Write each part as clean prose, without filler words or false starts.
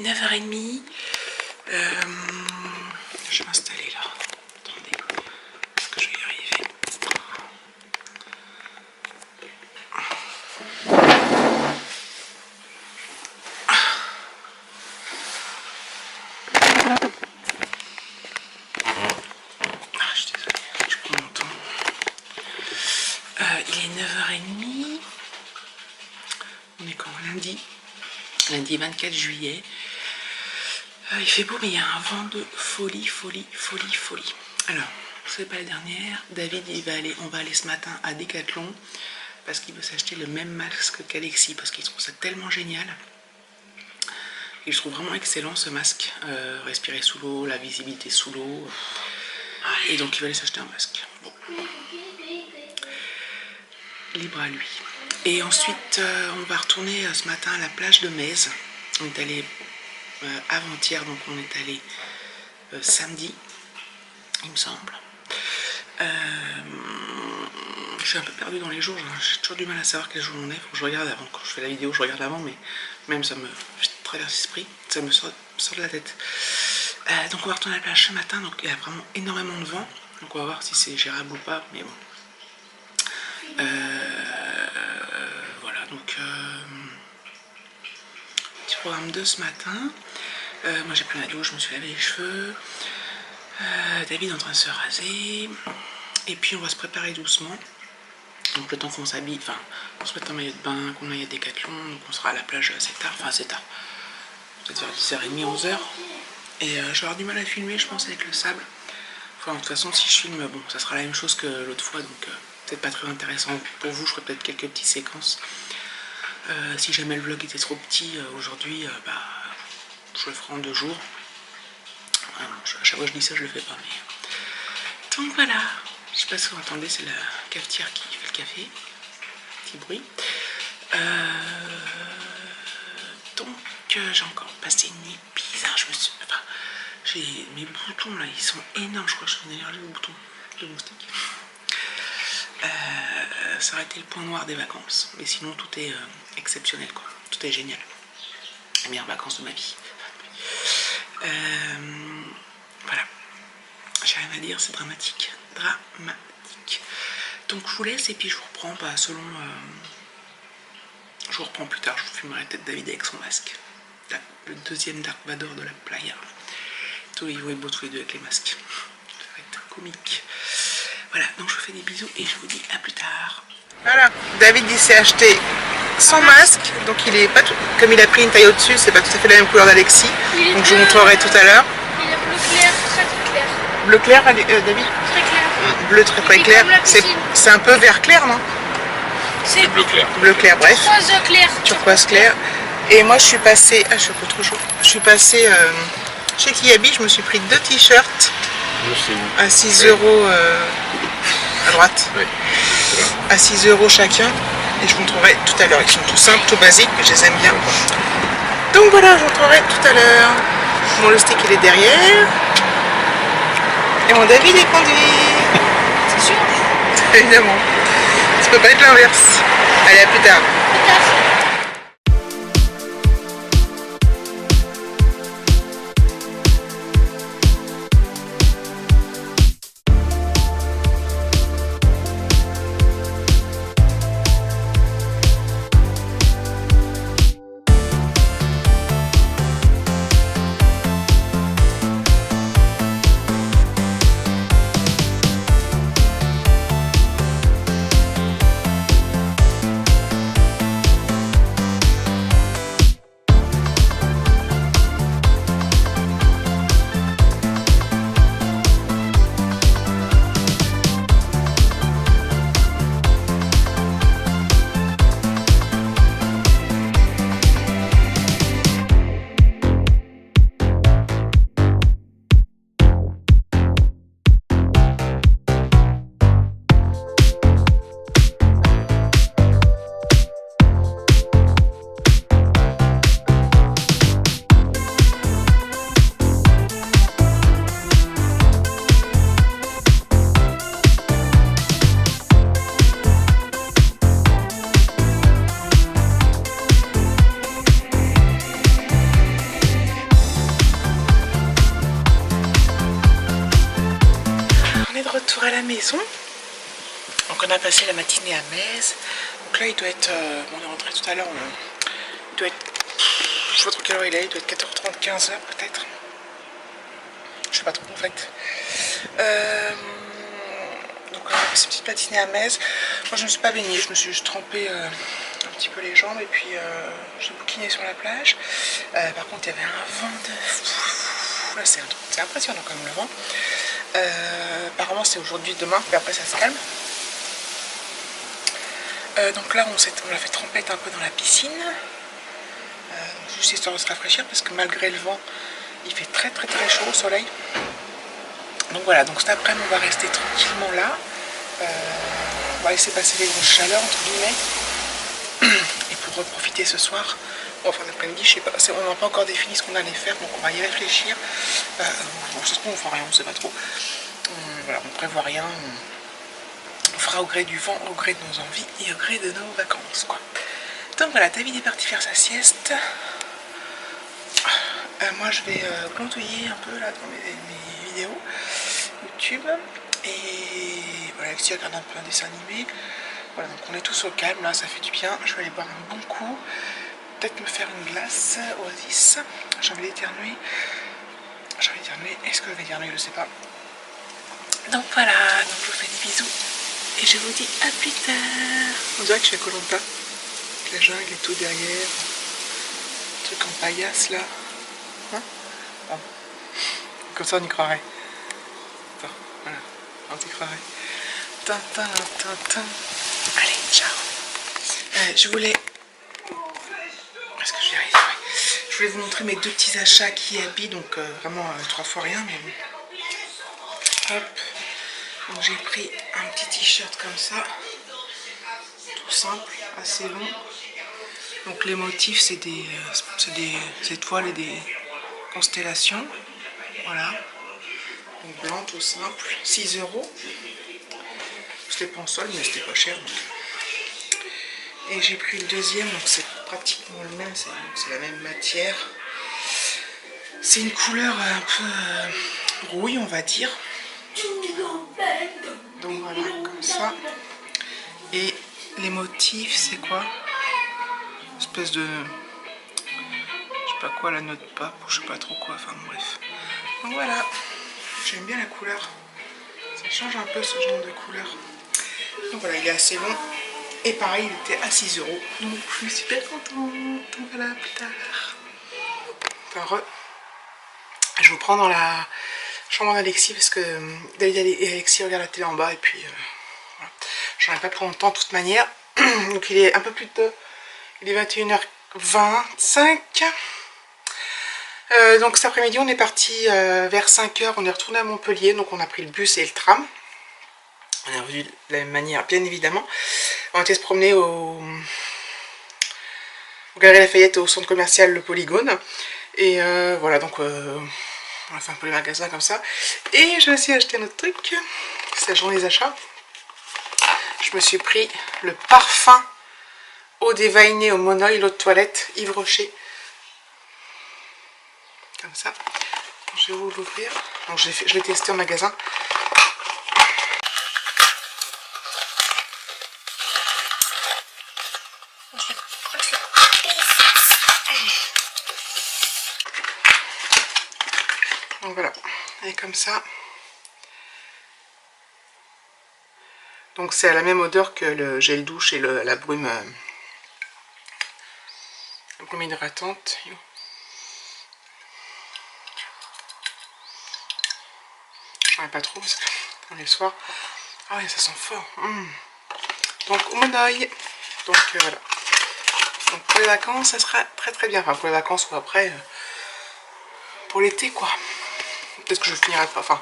9h30. Je vais m'installer là. Attendez, est-ce que je vais y arriver? Je suis désolée, je prends mon temps. Il est 9h30. On est quand? Lundi 24 juillet. Il fait beau, mais il y a un vent de folie. Alors, c'est pas la dernière. David, on va aller ce matin à Decathlon parce qu'il veut s'acheter le même masque qu'Alexis parce qu'il trouve ça tellement génial. Et je trouve vraiment excellent ce masque. Respirer sous l'eau, la visibilité sous l'eau. Et donc il va aller s'acheter un masque. Bon. Libre à lui. Et ensuite, on va retourner ce matin à la plage de Metz. On est allé avant-hier, donc on est allé samedi, il me semble. Je suis un peu perdue dans les jours, j'ai toujours du mal à savoir quel jour on est. Faut que je regarde avant, quand je fais la vidéo, je regarde avant, mais même ça me traverse l'esprit, ça me sort de la tête. Donc on va retourner à la plage ce matin, donc il y a vraiment énormément de vent. Donc on va voir si c'est gérable ou pas, mais bon. Voilà, donc petit programme de ce matin. Moi j'ai pris ma douche, je me suis lavé les cheveux. David est en train de se raser. Et puis on va se préparer doucement. Donc le temps qu'on s'habille, enfin on se mette en maillot de bain, qu'on aille à Decathlon, donc on sera à la plage assez tard, enfin assez tard. Peut-être vers 10h30, 11h. Et je vais avoir du mal à filmer, je pense, avec le sable. Enfin, de toute façon, si je filme, bon, ça sera la même chose que l'autre fois, donc peut-être pas très intéressant pour vous. Je ferai peut-être quelques petites séquences. Si jamais le vlog était trop petit aujourd'hui, je le ferai en 2 jours. À chaque fois que je dis ça, je le fais pas. Mais... Donc voilà. Je sais pas si vous entendez, c'est la cafetière qui fait le café. Petit bruit. Donc j'ai encore passé une nuit bizarre. J'ai mes boutons là, ils sont énormes. Je crois que je suis allergique aux boutons de moustique. Ça aurait été le point noir des vacances. Mais sinon tout est exceptionnel quoi. Tout est génial. Les meilleures vacances de ma vie. Voilà. J'ai rien à dire, c'est dramatique. Donc je vous laisse et puis je vous reprends selon... je vous reprends plus tard, je vous filmerai peut-être David avec son masque. Là, le deuxième Dark Vador de la playa. Ils vont être beaux tous les deux avec les masques. Ça va être comique. Voilà, donc je vous fais des bisous et je vous dis à plus tard. Voilà, David il s'est acheté son masque, donc il est pas tout, comme il a pris une taille au-dessus, c'est pas tout à fait la même couleur d'Alexis. Donc je vous montrerai tout à l'heure. Il est bleu clair, très clair. Bleu clair, David? Très clair. Bleu très clair. C'est un peu vert clair, non? C'est bleu clair. Bleu clair, bref. Turquoise clair. Turquoise clair. Et moi je suis passée... Ah, je suis trop chaud. Je suis passée chez Kiabi, je me suis pris 2 t-shirts à 6 € à droite. Oui. À 6 € chacun. Et je vous montrerai tout à l'heure. Ils sont tout simples, tout basiques, mais je les aime bien. Donc voilà, je vous montrerai tout à l'heure. Mon stick il est derrière. Et mon David est conduit. C'est sûr. Évidemment. Ça peut pas être l'inverse. Allez, à plus tard. Plus tard. maison. Donc on a passé la matinée à Metz. Donc là il doit être, on est rentré tout à l'heure, il doit être, je sais pas trop quelle heure il est, il doit être 14h30, 15h peut-être. Je sais pas trop en fait. Donc on a passé une petite matinée à Metz. Moi je ne me suis pas baignée, je me suis juste trempé un petit peu les jambes et puis j'ai bouquiné sur la plage. Par contre il y avait un vent de fou. Là c'est impressionnant quand même le vent. Apparemment c'est aujourd'hui, demain, puis après ça se calme. Donc là on a fait trempette un peu dans la piscine, juste histoire de se rafraîchir parce que malgré le vent il fait très chaud au soleil. Donc voilà, donc cet après-midi on va rester tranquillement là, on va laisser passer les grosses chaleurs entre guillemets et pour profiter ce soir, bon, enfin l'après-midi je sais pas, on n'a pas encore défini ce qu'on allait faire donc on va y réfléchir. Bon, ça se trouve on fera rien, on sait pas trop, voilà, on prévoit rien. On fera au gré du vent, au gré de nos envies et au gré de nos vacances, quoi. Donc voilà, David est parti faire sa sieste. Moi je vais glandouiller un peu là dans mes vidéos YouTube. Et voilà, Alexis regarde un peu un dessin animé. Voilà, donc on est tous au calme là, ça fait du bien. Je vais aller boire un bon coup. Peut-être me faire une glace Oasis. J'ai envie d'éternuer. Est-ce que je vais éternuer? Je sais pas. Donc voilà, donc je vous fais des bisous. Et je vous dis à plus tard. On dirait que je fais Koh-Lanta. La jungle est tout derrière. Un truc en paillasse là. Hein? Ah. Comme ça on y croirait. Attends, voilà. On y croirait. Tintin. Allez, ciao. Je voulais... Est-ce que je vais y arriver? Je voulais vous montrer mes deux petits achats qui habillent. Donc vraiment 3 fois rien. Mais bon. Hop. Donc j'ai pris un petit t-shirt comme ça, tout simple, assez long. Donc les motifs c'est des étoiles et des constellations. Voilà. Donc blanc, tout simple, 6 €. C'était pas en solde mais c'était pas cher. Donc. Et j'ai pris le deuxième, donc c'est pratiquement le même, c'est la même matière. C'est une couleur un peu rouille on va dire. Donc voilà, comme ça. Et les motifs, c'est quoi? Espèce de... je sais pas quoi, la note pape, ou je sais pas trop quoi, enfin bref. Donc voilà, j'aime bien la couleur. Ça change un peu ce genre de couleur. Donc voilà, il est assez long. Et pareil, il était à 6 €. Donc je suis super contente. Donc voilà, plus tard. Enfin, je vous prends dans la chambre d'Alexis parce que David et Alexis regardent la télé en bas et puis voilà. J'en ai pas pour longtemps de toute manière. Donc il est un peu plus de... il est 21h25. Donc cet après-midi on est parti vers 5 h, on est retourné à Montpellier, donc on a pris le bus et le tram. On est revenu de la même manière bien évidemment. On était se promener au Galerie Lafayette, au centre commercial Le Polygone. Et voilà, donc on a fait un peu les magasins comme ça. Et je me suis acheté un autre truc, c'est la journée des achats. Je me suis pris le parfum eau déveinée au monoï, l'eau de toilette Yves Rocher. Comme ça. Je vais vous l'ouvrir. Donc je l'ai testé en magasin. Donc voilà, et comme ça. Donc c'est à la même odeur que le gel douche et la brume hydratante. J'en ai pas trop parce que on est le soir. Ah oui, ça sent fort. Donc au monoï. Donc voilà. Donc pour les vacances, ça sera très bien. Enfin pour les vacances ou après pour l'été quoi. Peut-être que je finirai pas. Enfin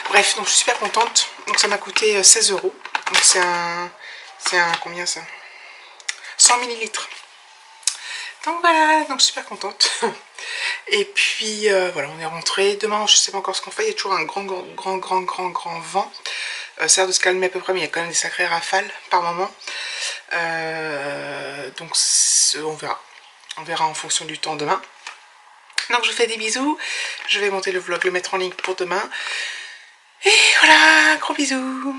bref, donc je suis super contente. Donc ça m'a coûté 16 €. Donc c'est un combien ça? 100 ml. Donc voilà, donc je suis super contente. Et puis voilà, on est rentré. Demain, je sais pas encore ce qu'on fait. Il y a toujours un grand vent. Ça a l'air de se calmer à peu près, mais il y a quand même des sacrées rafales par moment. Donc on verra. On verra en fonction du temps demain. Donc je vous fais des bisous. Je vais monter le vlog, le mettre en ligne pour demain. Et voilà, gros bisous.